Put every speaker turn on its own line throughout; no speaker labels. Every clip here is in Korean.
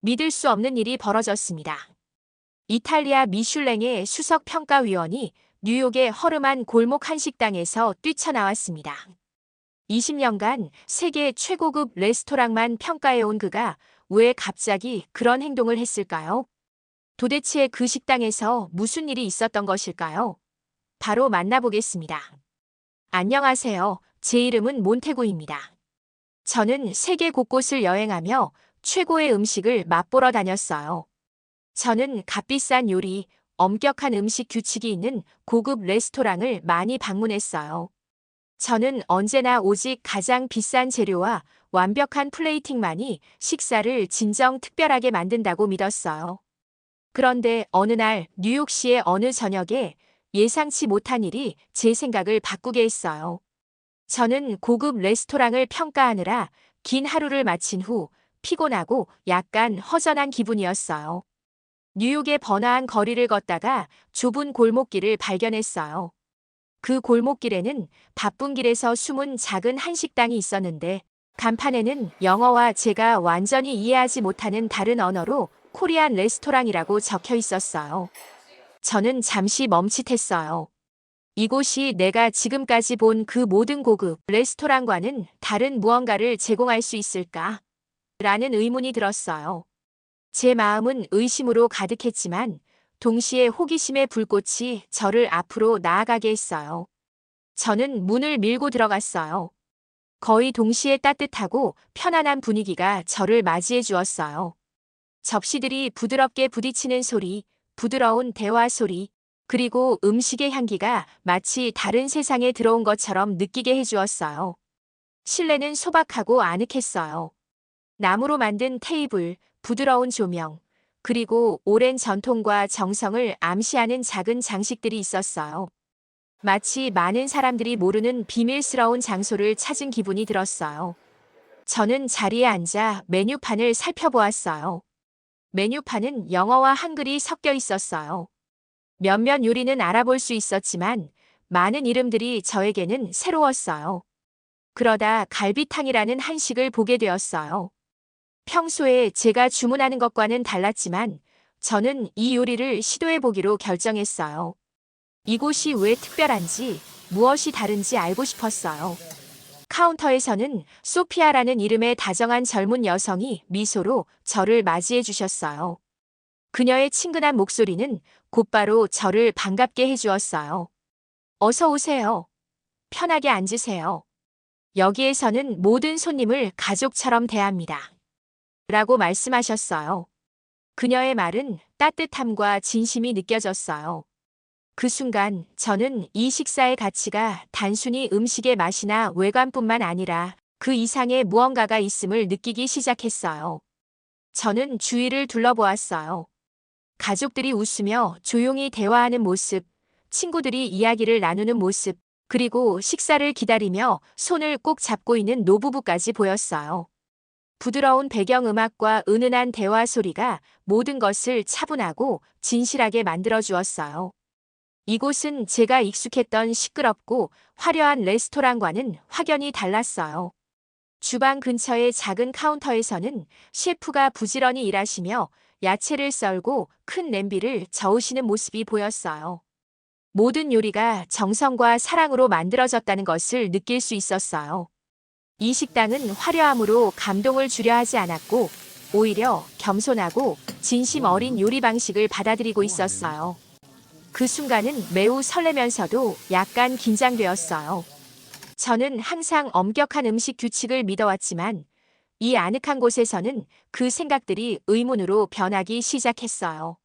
믿을 수 없는 일이 벌어졌습니다. 이탈리아 미슐랭의 수석 평가위원이 뉴욕의 허름한 골목 한식당에서 뛰쳐나왔습니다. 20년간 세계 최고급 레스토랑만 평가해온 그가 왜 갑자기 그런 행동을 했을까요? 도대체 그 식당에서 무슨 일이 있었던 것일까요? 바로 만나보겠습니다. 안녕하세요. 제 이름은 몬테구입니다. 저는 세계 곳곳을 여행하며 최고의 음식을 맛보러 다녔어요. 저는 값비싼 요리, 엄격한 음식 규칙이 있는 고급 레스토랑을 많이 방문했어요. 저는 언제나 오직 가장 비싼 재료와 완벽한 플레이팅만이 식사를 진정 특별하게 만든다고 믿었어요. 그런데 어느 날 뉴욕시의 어느 저녁에 예상치 못한 일이 제 생각을 바꾸게 했어요. 저는 고급 레스토랑을 평가하느라 긴 하루를 마친 후 피곤하고 약간 허전한 기분이었어요. 뉴욕의 번화한 거리를 걷다가 좁은 골목길을 발견했어요. 그 골목길에는 바쁜 길에서 숨은 작은 한식당이 있었는데 간판에는 영어와 제가 완전히 이해하지 못하는 다른 언어로 코리안 레스토랑이라고 적혀 있었어요. 저는 잠시 멈칫했어요. 이곳이 내가 지금까지 본 그 모든 고급 레스토랑과는 다른 무언가를 제공할 수 있을까? 라는 의문이 들었어요. 제 마음은 의심으로 가득했지만 동시에 호기심의 불꽃이 저를 앞으로 나아가게 했어요. 저는 문을 밀고 들어갔어요. 거의 동시에 따뜻하고 편안한 분위기가 저를 맞이해 주었어요. 접시들이 부드럽게 부딪히는 소리, 부드러운 대화 소리, 그리고 음식의 향기가 마치 다른 세상에 들어온 것처럼 느끼게 해주었어요. 실내는 소박하고 아늑했어요. 나무로 만든 테이블, 부드러운 조명, 그리고 오랜 전통과 정성을 암시하는 작은 장식들이 있었어요. 마치 많은 사람들이 모르는 비밀스러운 장소를 찾은 기분이 들었어요. 저는 자리에 앉아 메뉴판을 살펴보았어요. 메뉴판은 영어와 한글이 섞여 있었어요. 몇몇 요리는 알아볼 수 있었지만 많은 이름들이 저에게는 새로웠어요. 그러다 갈비탕이라는 한식을 보게 되었어요. 평소에 제가 주문하는 것과는 달랐지만 저는 이 요리를 시도해보기로 결정했어요. 이곳이 왜 특별한지, 무엇이 다른지 알고 싶었어요. 카운터에서는 소피아라는 이름의 다정한 젊은 여성이 미소로 저를 맞이해 주셨어요. 그녀의 친근한 목소리는 곧바로 저를 반갑게 해주었어요. 어서 오세요. 편하게 앉으세요. 여기에서는 모든 손님을 가족처럼 대합니다. 라고 말씀하셨어요. 그녀의 말은 따뜻함과 진심이 느껴졌어요. 그 순간 저는 이 식사의 가치가 단순히 음식의 맛이나 외관뿐만 아니라 그 이상의 무언가가 있음을 느끼기 시작했어요. 저는 주위를 둘러보았어요. 가족들이 웃으며 조용히 대화하는 모습, 친구들이 이야기를 나누는 모습, 그리고 식사를 기다리며 손을 꼭 잡고 있는 노부부까지 보였어요. 부드러운 배경음악과 은은한 대화 소리가 모든 것을 차분하고 진실하게 만들어 주었어요. 이곳은 제가 익숙했던 시끄럽고 화려한 레스토랑과는 확연히 달랐어요. 주방 근처의 작은 카운터에서는 셰프가 부지런히 일하시며 야채를 썰고 큰 냄비를 저으시는 모습이 보였어요. 모든 요리가 정성과 사랑으로 만들어졌다는 것을 느낄 수 있었어요. 이 식당은 화려함으로 감동을 주려 하지 않았고 오히려 겸손하고 진심 어린 요리 방식을 받아들이고 있었어요. 그 순간은 매우 설레면서도 약간 긴장되었어요. 저는 항상 엄격한 음식 규칙을 믿어왔지만 이 아늑한 곳에서는 그 생각들이 의문으로 변하기 시작했어요.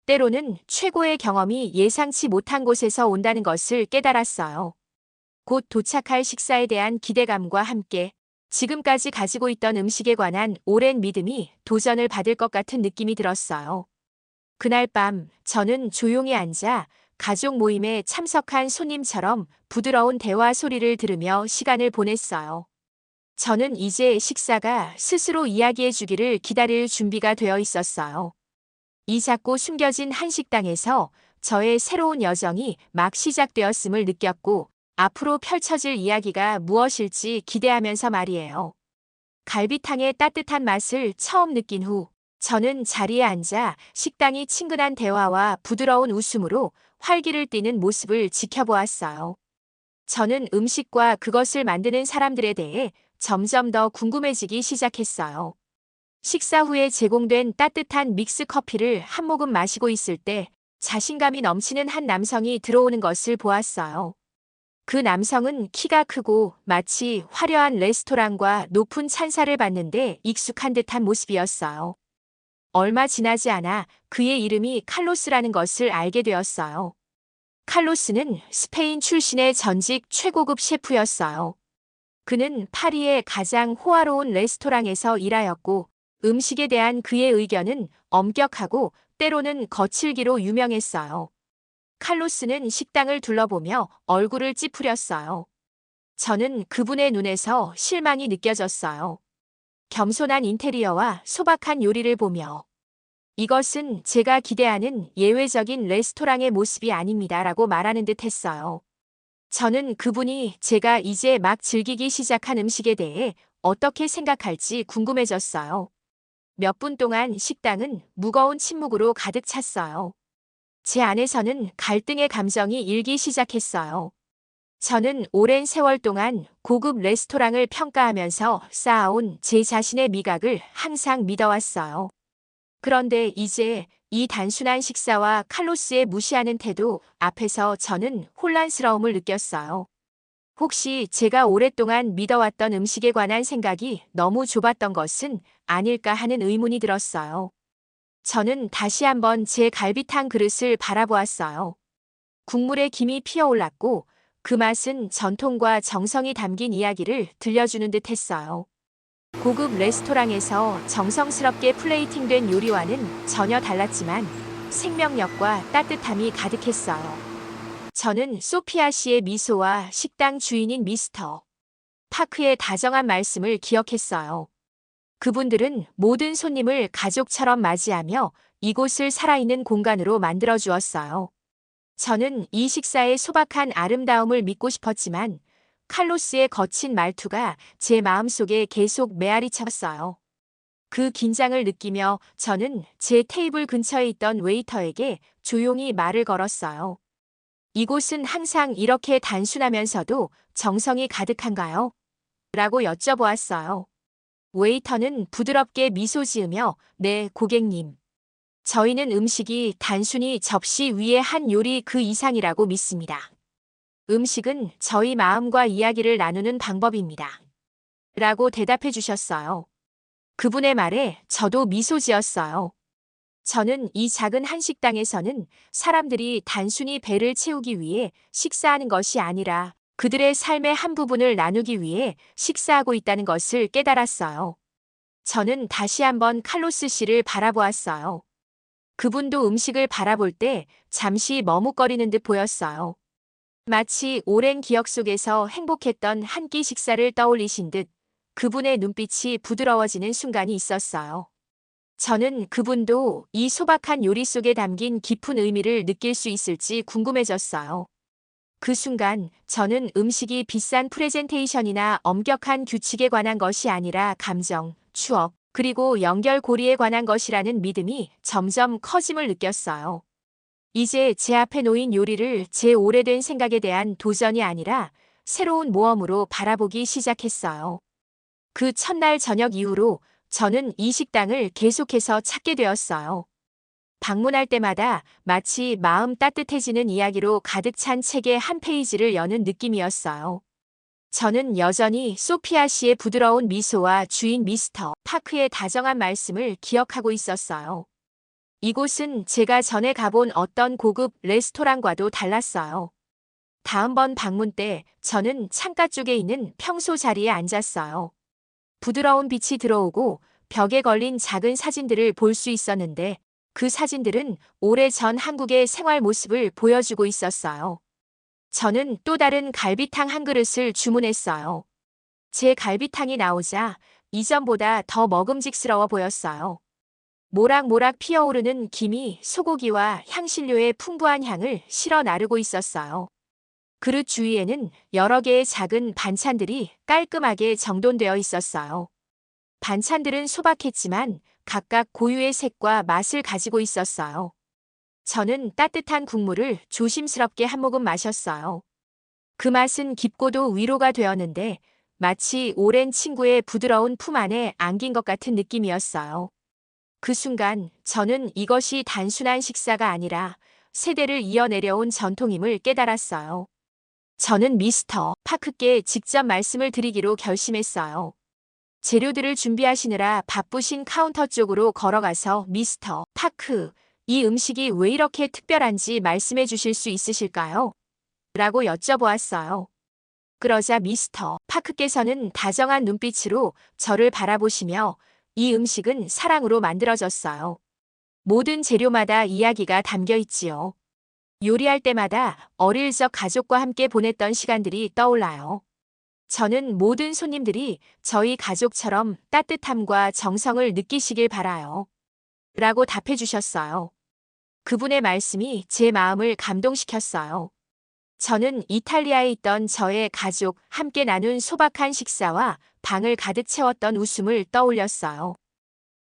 때로는 최고의 경험이 예상치 못한 곳에서 온다는 것을 깨달았어요. 곧 도착할 식사에 대한 기대감과 함께 지금까지 가지고 있던 음식에 관한 오랜 믿음이 도전을 받을 것 같은 느낌이 들었어요. 그날 밤 저는 조용히 앉아 가족 모임에 참석한 손님처럼 부드러운 대화 소리를 들으며 시간을 보냈어요. 저는 이제 식사가 스스로 이야기해 주기를 기다릴 준비가 되어 있었어요. 이 작고 숨겨진 한식당에서 저의 새로운 여정이 막 시작되었음을 느꼈고 앞으로 펼쳐질 이야기가 무엇일지 기대하면서 말이에요. 갈비탕의 따뜻한 맛을 처음 느낀 후 저는 자리에 앉아 식당이 친근한 대화와 부드러운 웃음으로 활기를 띠는 모습을 지켜보았어요. 저는 음식과 그것을 만드는 사람들에 대해 점점 더 궁금해지기 시작했어요. 식사 후에 제공된 따뜻한 믹스 커피를 한 모금 마시고 있을 때 자신감이 넘치는 한 남성이 들어오는 것을 보았어요. 그 남성은 키가 크고 마치 화려한 레스토랑과 높은 찬사를 받는데 익숙한 듯한 모습이었어요. 얼마 지나지 않아 그의 이름이 칼로스라는 것을 알게 되었어요. 칼로스는 스페인 출신의 전직 최고급 셰프였어요. 그는 파리의 가장 호화로운 레스토랑에서 일하였고 음식에 대한 그의 의견은 엄격하고 때로는 거칠기로 유명했어요. 칼로스는 식당을 둘러보며 얼굴을 찌푸렸어요. 저는 그분의 눈에서 실망이 느껴졌어요. 겸손한 인테리어와 소박한 요리를 보며 이것은 제가 기대하는 예외적인 레스토랑의 모습이 아닙니다라고 말하는 듯 했어요. 저는 그분이 제가 이제 막 즐기기 시작한 음식에 대해 어떻게 생각할지 궁금해졌어요. 몇 분 동안 식당은 무거운 침묵으로 가득 찼어요. 제 안에서는 갈등의 감정이 일기 시작했어요. 저는 오랜 세월 동안 고급 레스토랑을 평가하면서 쌓아온 제 자신의 미각을 항상 믿어왔어요. 그런데 이제 이 단순한 식사와 칼로스의 무시하는 태도 앞에서 저는 혼란스러움을 느꼈어요. 혹시 제가 오랫동안 믿어왔던 음식에 관한 생각이 너무 좁았던 것은 아닐까 하는 의문이 들었어요. 저는 다시 한번 제 갈비탕 그릇을 바라보았어요. 국물에 김이 피어올랐고 그 맛은 전통과 정성이 담긴 이야기를 들려주는 듯 했어요. 고급 레스토랑에서 정성스럽게 플레이팅된 요리와는 전혀 달랐지만 생명력과 따뜻함이 가득했어요. 저는 소피아 씨의 미소와 식당 주인인 미스터 파크의 다정한 말씀을 기억했어요. 그분들은 모든 손님을 가족처럼 맞이하며 이곳을 살아있는 공간으로 만들어 주었어요. 저는 이 식사의 소박한 아름다움을 믿고 싶었지만 칼로스의 거친 말투가 제 마음속에 계속 메아리 쳤어요. 그 긴장을 느끼며 저는 제 테이블 근처에 있던 웨이터에게 조용히 말을 걸었어요. 이곳은 항상 이렇게 단순하면서도 정성이 가득한가요? 라고 여쭤보았어요. 웨이터는 부드럽게 미소 지으며 네, 고객님. 저희는 음식이 단순히 접시 위에 한 요리 그 이상이라고 믿습니다. 음식은 저희 마음과 이야기를 나누는 방법입니다. 라고 대답해 주셨어요. 그분의 말에 저도 미소 지었어요. 저는 이 작은 한식당에서는 사람들이 단순히 배를 채우기 위해 식사하는 것이 아니라 그들의 삶의 한 부분을 나누기 위해 식사하고 있다는 것을 깨달았어요. 저는 다시 한번 칼로스 씨를 바라보았어요. 그분도 음식을 바라볼 때 잠시 머뭇거리는 듯 보였어요. 마치 오랜 기억 속에서 행복했던 한 끼 식사를 떠올리신 듯 그분의 눈빛이 부드러워지는 순간이 있었어요. 저는 그분도 이 소박한 요리 속에 담긴 깊은 의미를 느낄 수 있을지 궁금해졌어요. 그 순간 저는 음식이 비싼 프레젠테이션이나 엄격한 규칙에 관한 것이 아니라 감정, 추억, 그리고 연결고리에 관한 것이라는 믿음이 점점 커짐을 느꼈어요. 이제 제 앞에 놓인 요리를 제 오래된 생각에 대한 도전이 아니라 새로운 모험으로 바라보기 시작했어요. 그 첫날 저녁 이후로 저는 이 식당을 계속해서 찾게 되었어요. 방문할 때마다 마치 마음 따뜻해지는 이야기로 가득 찬 책의 한 페이지를 여는 느낌이었어요. 저는 여전히 소피아 씨의 부드러운 미소와 주인 미스터 파크의 다정한 말씀을 기억하고 있었어요. 이곳은 제가 전에 가본 어떤 고급 레스토랑과도 달랐어요. 다음번 방문 때 저는 창가 쪽에 있는 평소 자리에 앉았어요. 부드러운 빛이 들어오고 벽에 걸린 작은 사진들을 볼 수 있었는데 그 사진들은 오래전 한국의 생활 모습을 보여주고 있었어요. 저는 또 다른 갈비탕 한 그릇을 주문했어요. 제 갈비탕이 나오자 이전보다 더 먹음직스러워 보였어요. 모락모락 피어오르는 김이 소고기와 향신료의 풍부한 향을 실어 나르고 있었어요. 그릇 주위에는 여러 개의 작은 반찬들이 깔끔하게 정돈되어 있었어요. 반찬들은 소박했지만 각각 고유의 색과 맛을 가지고 있었어요. 저는 따뜻한 국물을 조심스럽게 한 모금 마셨어요. 그 맛은 깊고도 위로가 되었는데 마치 오랜 친구의 부드러운 품 안에 안긴 것 같은 느낌이었어요. 그 순간 저는 이것이 단순한 식사가 아니라 세대를 이어내려온 전통임을 깨달았어요. 저는 미스터 파크께 직접 말씀을 드리기로 결심했어요. 재료들을 준비하시느라 바쁘신 카운터 쪽으로 걸어가서 미스터 파크, 이 음식이 왜 이렇게 특별한지 말씀해 주실 수 있으실까요? 라고 여쭤보았어요. 그러자 미스터 파크께서는 다정한 눈빛으로 저를 바라보시며 이 음식은 사랑으로 만들어졌어요. 모든 재료마다 이야기가 담겨 있지요. 요리할 때마다 어릴 적 가족과 함께 보냈던 시간들이 떠올라요. 저는 모든 손님들이 저희 가족처럼 따뜻함과 정성을 느끼시길 바라요. 라고 답해 주셨어요. 그분의 말씀이 제 마음을 감동시켰어요. 저는 이탈리아에 있던 저의 가족 함께 나눈 소박한 식사와 방을 가득 채웠던 웃음을 떠올렸어요.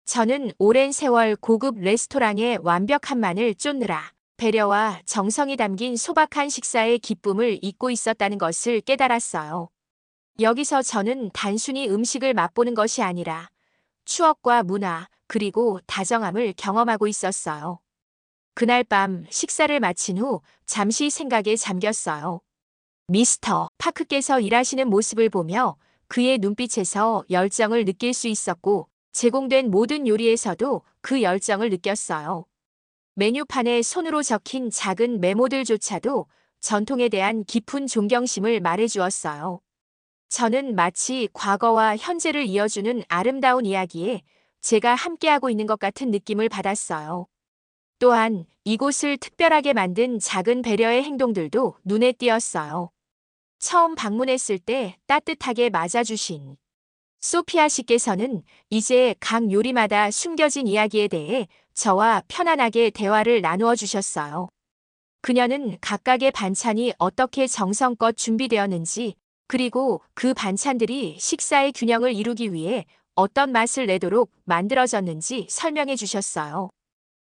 저는 오랜 세월 고급 레스토랑의 완벽함만을 쫓느라 배려와 정성이 담긴 소박한 식사의 기쁨을 잊고 있었다는 것을 깨달았어요. 여기서 저는 단순히 음식을 맛보는 것이 아니라 추억과 문화, 그리고 다정함을 경험하고 있었어요. 그날 밤 식사를 마친 후 잠시 생각에 잠겼어요. 미스터 파크께서 일하시는 모습을 보며 그의 눈빛에서 열정을 느낄 수 있었고 제공된 모든 요리에서도 그 열정을 느꼈어요. 메뉴판에 손으로 적힌 작은 메모들조차도 전통에 대한 깊은 존경심을 말해주었어요. 저는 마치 과거와 현재를 이어주는 아름다운 이야기에 제가 함께하고 있는 것 같은 느낌을 받았어요. 또한 이곳을 특별하게 만든 작은 배려의 행동들도 눈에 띄었어요. 처음 방문했을 때 따뜻하게 맞아주신 소피아 씨께서는 이제 각 요리마다 숨겨진 이야기에 대해 저와 편안하게 대화를 나누어 주셨어요. 그녀는 각각의 반찬이 어떻게 정성껏 준비되었는지, 그리고 그 반찬들이 식사의 균형을 이루기 위해 어떤 맛을 내도록 만들어졌는지 설명해 주셨어요.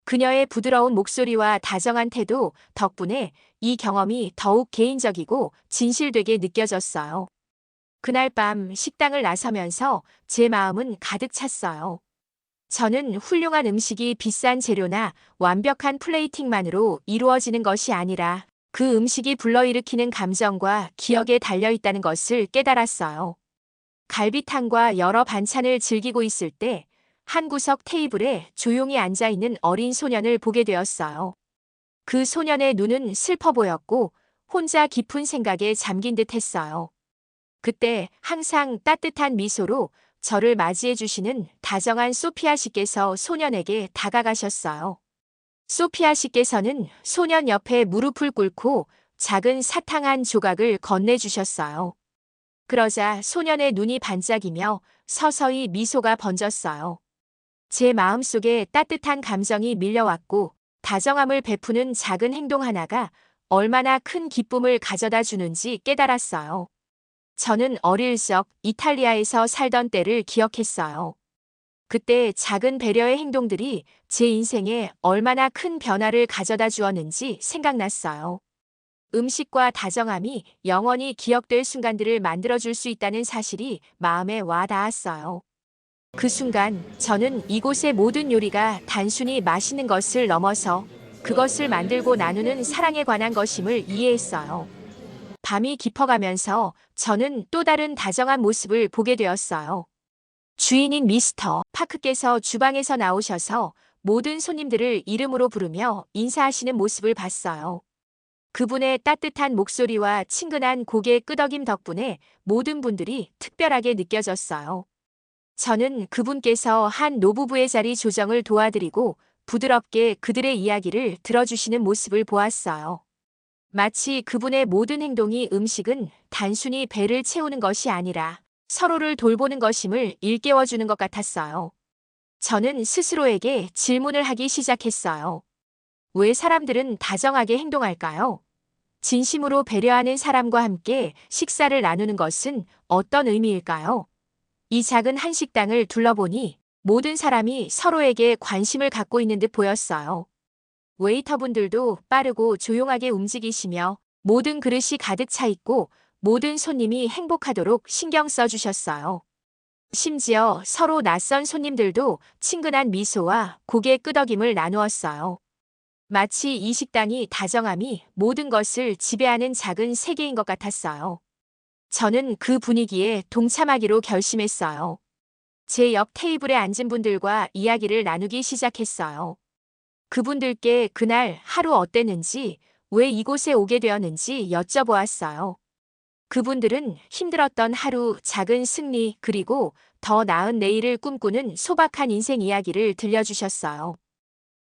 그녀의 부드러운 목소리와 다정한 태도 덕분에 이 경험이 더욱 개인적이고 진실되게 느껴졌어요. 그날 밤 식당을 나서면서 제 마음은 가득 찼어요. 저는 훌륭한 음식이 비싼 재료나 완벽한 플레이팅만으로 이루어지는 것이 아니라 그 음식이 불러일으키는 감정과 기억에 달려있다는 것을 깨달았어요. 갈비탕과 여러 반찬을 즐기고 있을 때 한 구석 테이블에 조용히 앉아있는 어린 소년을 보게 되었어요. 그 소년의 눈은 슬퍼 보였고 혼자 깊은 생각에 잠긴 듯 했어요. 그때 항상 따뜻한 미소로 저를 맞이해 주시는 다정한 소피아 씨께서 소년에게 다가가셨어요. 소피아 씨께서는 소년 옆에 무릎을 꿇고 작은 사탕 한 조각을 건네주셨어요. 그러자 소년의 눈이 반짝이며 서서히 미소가 번졌어요. 제 마음속에 따뜻한 감정이 밀려왔고 다정함을 베푸는 작은 행동 하나가 얼마나 큰 기쁨을 가져다 주는지 깨달았어요. 저는 어릴 적 이탈리아에서 살던 때를 기억했어요. 그때 작은 배려의 행동들이 제 인생에 얼마나 큰 변화를 가져다 주었는지 생각났어요. 음식과 다정함이 영원히 기억될 순간들을 만들어줄 수 있다는 사실이 마음에 와 닿았어요. 그 순간 저는 이곳의 모든 요리가 단순히 맛있는 것을 넘어서 그것을 만들고 나누는 사랑에 관한 것임을 이해했어요. 밤이 깊어가면서 저는 또 다른 다정한 모습을 보게 되었어요. 주인인 미스터 파크께서 주방에서 나오셔서 모든 손님들을 이름으로 부르며 인사하시는 모습을 봤어요. 그분의 따뜻한 목소리와 친근한 고개 끄덕임 덕분에 모든 분들이 특별하게 느껴졌어요. 저는 그분께서 한 노부부의 자리 조정을 도와드리고 부드럽게 그들의 이야기를 들어주시는 모습을 보았어요. 마치 그분의 모든 행동이 음식은 단순히 배를 채우는 것이 아니라 서로를 돌보는 것임을 일깨워주는 것 같았어요. 저는 스스로에게 질문을 하기 시작했어요. 왜 사람들은 다정하게 행동할까요? 진심으로 배려하는 사람과 함께 식사를 나누는 것은 어떤 의미일까요? 이 작은 한식당을 둘러보니 모든 사람이 서로에게 관심을 갖고 있는 듯 보였어요. 웨이터분들도 빠르고 조용하게 움직이시며 모든 그릇이 가득 차 있고 모든 손님이 행복하도록 신경 써 주셨어요. 심지어 서로 낯선 손님들도 친근한 미소와 고개 끄덕임을 나누었어요. 마치 이 식당이 다정함이 모든 것을 지배하는 작은 세계인 것 같았어요. 저는 그 분위기에 동참하기로 결심했어요. 제 옆 테이블에 앉은 분들과 이야기를 나누기 시작했어요. 그분들께 그날 하루 어땠는지, 왜 이곳에 오게 되었는지 여쭤보았어요. 그분들은 힘들었던 하루, 작은 승리, 그리고 더 나은 내일을 꿈꾸는 소박한 인생 이야기를 들려주셨어요.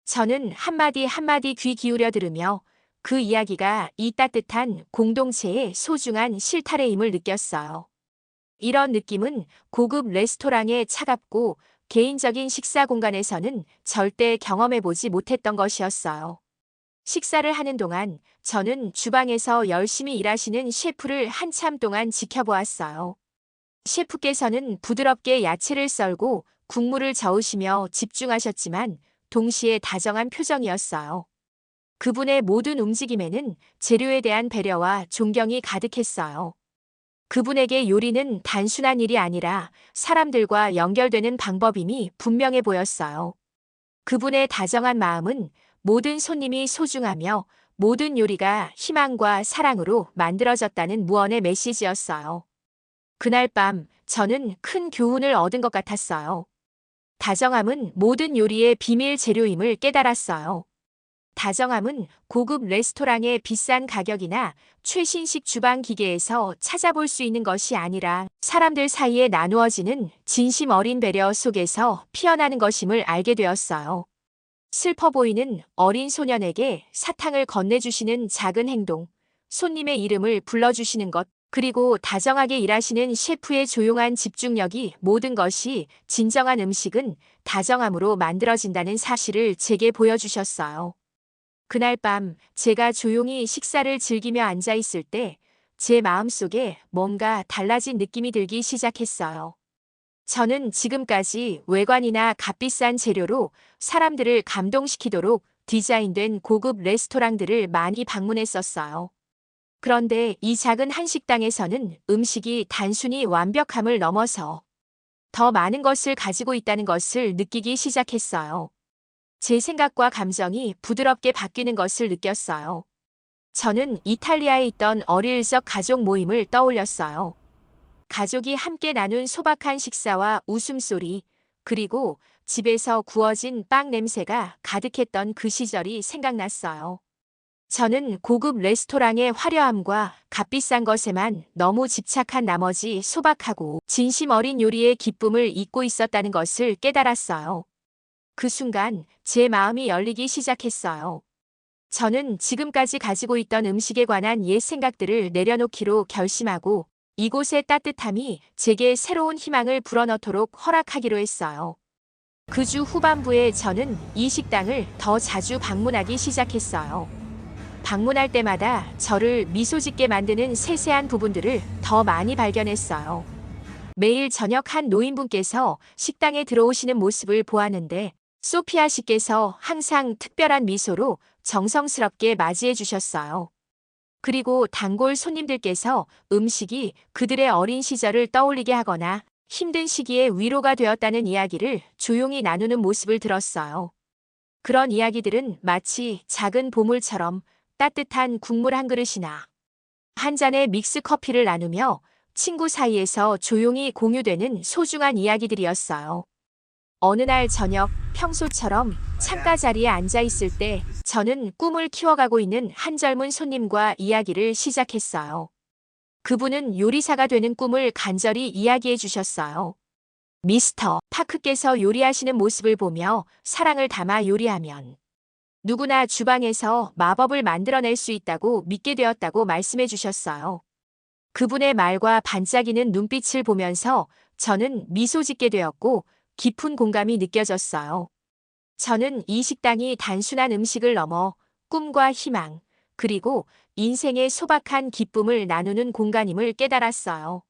저는 한마디 한마디 귀 기울여 들으며 그 이야기가 이 따뜻한 공동체의 소중한 실타래임을 느꼈어요. 이런 느낌은 고급 레스토랑의 차갑고 개인적인 식사 공간에서는 절대 경험해보지 못했던 것이었어요. 식사를 하는 동안 저는 주방에서 열심히 일하시는 셰프를 한참 동안 지켜보았어요. 셰프께서는 부드럽게 야채를 썰고 국물을 저으시며 집중하셨지만 동시에 다정한 표정이었어요. 그분의 모든 움직임에는 재료에 대한 배려와 존경이 가득했어요. 그분에게 요리는 단순한 일이 아니라 사람들과 연결되는 방법임이 분명해 보였어요. 그분의 다정한 마음은 모든 손님이 소중하며 모든 요리가 희망과 사랑으로 만들어졌다는 무언의 메시지였어요. 그날 밤 저는 큰 교훈을 얻은 것 같았어요. 다정함은 모든 요리의 비밀 재료임을 깨달았어요. 다정함은 고급 레스토랑의 비싼 가격이나 최신식 주방 기계에서 찾아볼 수 있는 것이 아니라 사람들 사이에 나누어지는 진심 어린 배려 속에서 피어나는 것임을 알게 되었어요. 슬퍼 보이는 어린 소년에게 사탕을 건네주시는 작은 행동, 손님의 이름을 불러주시는 것, 그리고 다정하게 일하시는 셰프의 조용한 집중력이 모든 것이 진정한 음식은 다정함으로 만들어진다는 사실을 제게 보여주셨어요. 그날 밤 제가 조용히 식사를 즐기며 앉아 있을 때 제 마음속에 뭔가 달라진 느낌이 들기 시작했어요. 저는 지금까지 외관이나 값비싼 재료로 사람들을 감동시키도록 디자인된 고급 레스토랑들을 많이 방문했었어요. 그런데 이 작은 한식당에서는 음식이 단순히 완벽함을 넘어서 더 많은 것을 가지고 있다는 것을 느끼기 시작했어요. 제 생각과 감정이 부드럽게 바뀌는 것을 느꼈어요. 저는 이탈리아에 있던 어릴 적 가족 모임을 떠올렸어요. 가족이 함께 나눈 소박한 식사와 웃음소리, 그리고 집에서 구워진 빵 냄새가 가득했던 그 시절이 생각났어요. 저는 고급 레스토랑의 화려함과 값비싼 것에만 너무 집착한 나머지 소박하고 진심 어린 요리의 기쁨을 잊고 있었다는 것을 깨달았어요. 그 순간 제 마음이 열리기 시작했어요. 저는 지금까지 가지고 있던 음식에 관한 옛 생각들을 내려놓기로 결심하고 이곳의 따뜻함이 제게 새로운 희망을 불어넣도록 허락하기로 했어요. 그 주 후반부에 저는 이 식당을 더 자주 방문하기 시작했어요. 방문할 때마다 저를 미소 짓게 만드는 세세한 부분들을 더 많이 발견했어요. 매일 저녁 한 노인분께서 식당에 들어오시는 모습을 보았는데 소피아 씨께서 항상 특별한 미소로 정성스럽게 맞이해 주셨어요. 그리고 단골 손님들께서 음식이 그들의 어린 시절을 떠올리게 하거나 힘든 시기에 위로가 되었다는 이야기를 조용히 나누는 모습을 들었어요. 그런 이야기들은 마치 작은 보물처럼 따뜻한 국물 한 그릇이나 한 잔의 믹스 커피를 나누며 친구 사이에서 조용히 공유되는 소중한 이야기들이었어요. 어느 날 저녁, 평소처럼 창가 자리에 앉아 있을 때 저는 꿈을 키워가고 있는 한 젊은 손님과 이야기를 시작했어요. 그분은 요리사가 되는 꿈을 간절히 이야기해 주셨어요. 미스터 파크께서 요리하시는 모습을 보며 사랑을 담아 요리하면 누구나 주방에서 마법을 만들어낼 수 있다고 믿게 되었다고 말씀해 주셨어요. 그분의 말과 반짝이는 눈빛을 보면서 저는 미소 짓게 되었고 깊은 공감이 느껴졌어요. 저는 이 식당이 단순한 음식을 넘어 꿈과 희망, 그리고 인생의 소박한 기쁨을 나누는 공간임을 깨달았어요.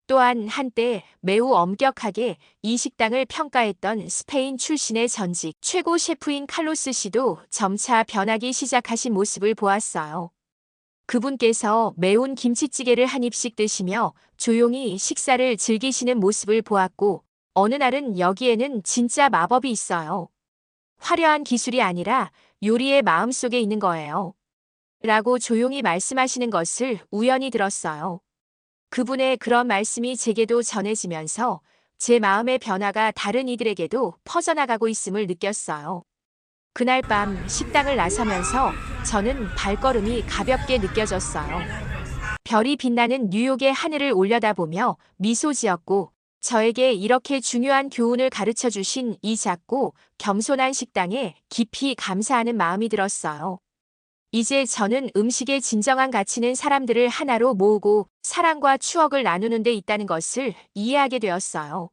또한 한때 매우 엄격하게 이 식당을 평가했던 스페인 출신의 전직 최고 셰프인 칼로스 씨도 점차 변하기 시작하신 모습을 보았어요. 그분께서 매운 김치찌개를 한 입씩 드시며 조용히 식사를 즐기시는 모습을 보았고, 어느 날은 여기에는 진짜 마법이 있어요. 화려한 기술이 아니라 요리의 마음속에 있는 거예요. 라고 조용히 말씀하시는 것을 우연히 들었어요. 그분의 그런 말씀이 제게도 전해지면서 제 마음의 변화가 다른 이들에게도 퍼져나가고 있음을 느꼈어요. 그날 밤 식당을 나서면서 저는 발걸음이 가볍게 느껴졌어요. 별이 빛나는 뉴욕의 하늘을 올려다보며 미소 지었고, 저에게 이렇게 중요한 교훈을 가르쳐 주신 이 작고 겸손한 식당에 깊이 감사하는 마음이 들었어요. 이제 저는 음식의 진정한 가치는 사람들을 하나로 모으고 사랑과 추억을 나누는 데 있다는 것을 이해하게 되었어요.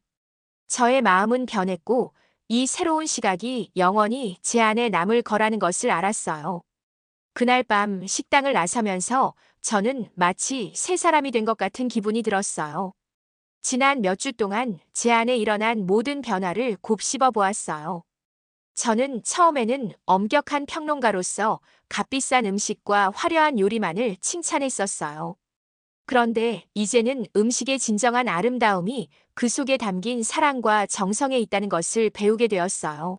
저의 마음은 변했고, 이 새로운 시각이 영원히 제 안에 남을 거라는 것을 알았어요. 그날 밤 식당을 나서면서 저는 마치 새 사람이 된 것 같은 기분이 들었어요. 지난 몇 주 동안 제 안에 일어난 모든 변화를 곱씹어 보았어요. 저는 처음에는 엄격한 평론가로서 값비싼 음식과 화려한 요리만을 칭찬했었어요. 그런데 이제는 음식의 진정한 아름다움이 그 속에 담긴 사랑과 정성에 있다는 것을 배우게 되었어요.